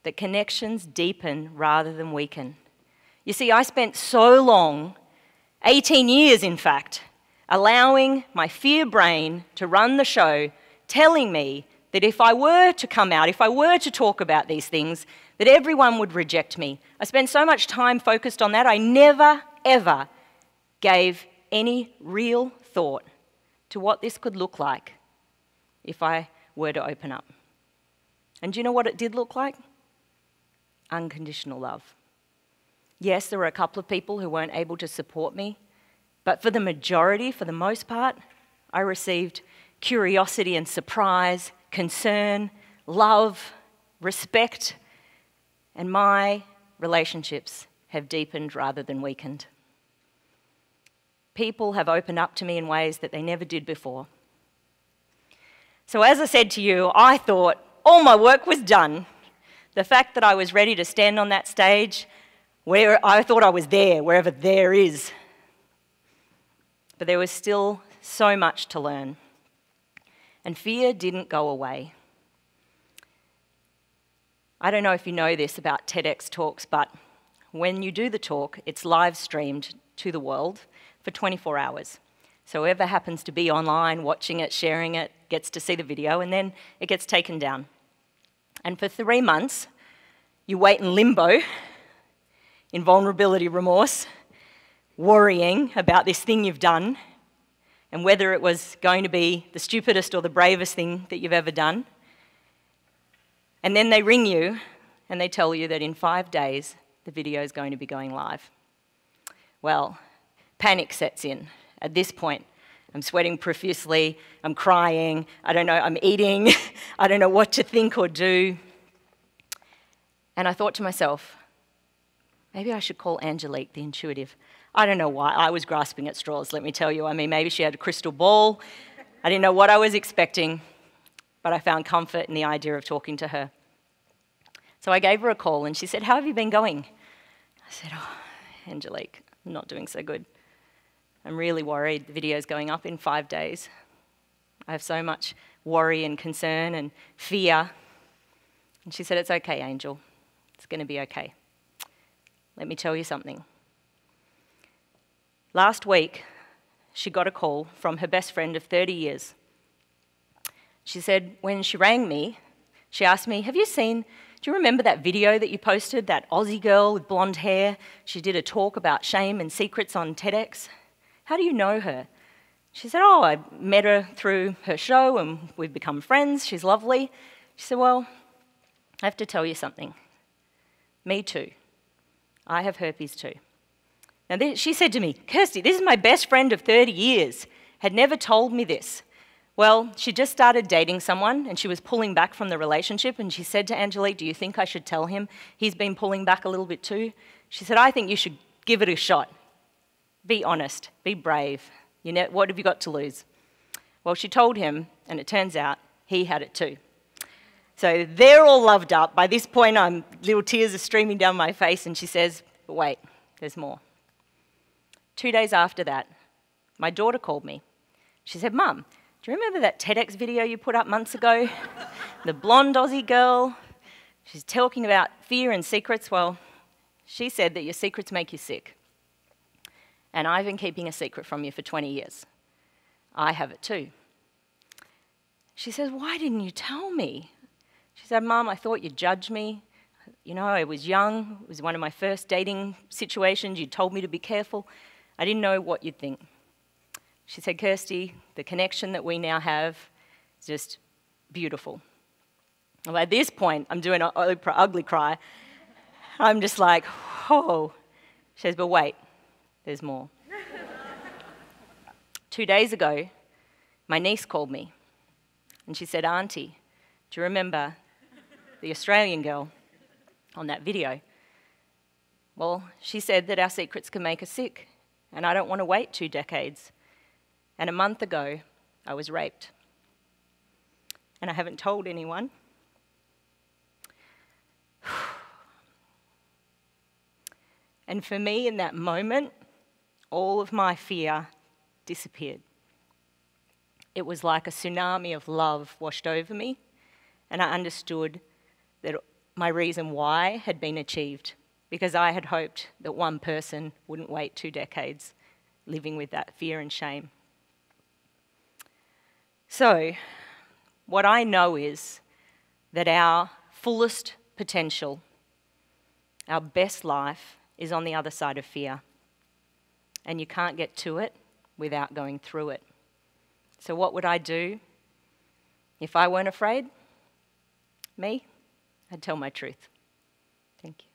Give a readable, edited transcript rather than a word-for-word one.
that connections deepen rather than weaken. You see, I spent so long, 18 years in fact, allowing my fear brain to run the show, telling me that if I were to come out, if I were to talk about these things, that everyone would reject me. I spent so much time focused on that, I never, ever gave any real thought to what this could look like if I were to open up. And do you know what it did look like? Unconditional love. Yes, there were a couple of people who weren't able to support me, but for the majority, for the most part, I received curiosity and surprise, concern, love, respect, and my relationships have deepened rather than weakened. People have opened up to me in ways that they never did before. So as I said to you, I thought all my work was done. The fact that I was ready to stand on that stage, where I thought I was there, wherever there is. But there was still so much to learn. And fear didn't go away. I don't know if you know this about TEDx talks, but when you do the talk, it's live streamed to the world for 24 hours. So whoever happens to be online, watching it, sharing it, gets to see the video, and then it gets taken down. And for 3 months, you wait in limbo, in vulnerability, remorse, worrying about this thing you've done, and whether it was going to be the stupidest or the bravest thing that you've ever done. And then they ring you, and they tell you that in 5 days, the video is going to be going live. Well, panic sets in. At this point, I'm sweating profusely, I'm crying, I don't know, I'm eating, I don't know what to think or do. And I thought to myself, maybe I should call Angelique, the intuitive. I don't know why, I was grasping at straws, let me tell you. I mean, maybe she had a crystal ball. I didn't know what I was expecting, but I found comfort in the idea of talking to her. So I gave her a call and she said, "How have you been going?" I said, "Oh, Angelique, I'm not doing so good. I'm really worried the video's going up in 5 days. I have so much worry and concern and fear." And she said, "It's okay, Angel. It's going to be okay. Let me tell you something." Last week, she got a call from her best friend of 30 years. She said, when she rang me, she asked me, do you remember that video that you posted, that Aussie girl with blonde hair? She did a talk about shame and secrets on TEDx. How do you know her? She said, "Oh, I met her through her show and we've become friends. She's lovely." She said, "Well, I have to tell you something. Me too. I have herpes too." Now, she said to me, "Kirsty, this is my best friend of 30 years, had never told me this." Well, she just started dating someone and she was pulling back from the relationship, and she said to Angelique, "Do you think I should tell him he's been pulling back a little bit too?" She said, "I think you should give it a shot. Be honest, be brave. What have you got to lose?" Well, she told him, and it turns out he had it too. So they're all loved up. By this point, little tears are streaming down my face, and she says, "But wait, there's more." 2 days after that, my daughter called me. She said, "Mum, do you remember that TEDx video you put up months ago? The blonde Aussie girl? She's talking about fear and secrets. Well, she said that your secrets make you sick. And I've been keeping a secret from you for 20 years. I have it too." She says, "Why didn't you tell me?" She said, "Mum, I thought you'd judge me. You know, I was young. It was one of my first dating situations. You told me to be careful. I didn't know what you'd think." She said, "Kirsty, the connection that we now have is just beautiful." Well, at this point, I'm doing an ugly cry. I'm just like, "Oh." She says, "But wait, there's more." 2 days ago, my niece called me, and she said, "Auntie, do you remember the Australian girl on that video?" Well, she said that our secrets can make us sick, and I don't want to wait 2 decades. And a month ago, I was raped. And I haven't told anyone. And for me, in that moment, all of my fear disappeared. It was like a tsunami of love washed over me, and I understood that my reason why had been achieved, because I had hoped that one person wouldn't wait 2 decades living with that fear and shame. So, what I know is that our fullest potential, our best life, is on the other side of fear. And you can't get to it without going through it. So what would I do if I weren't afraid? Me? I'd tell my truth. Thank you.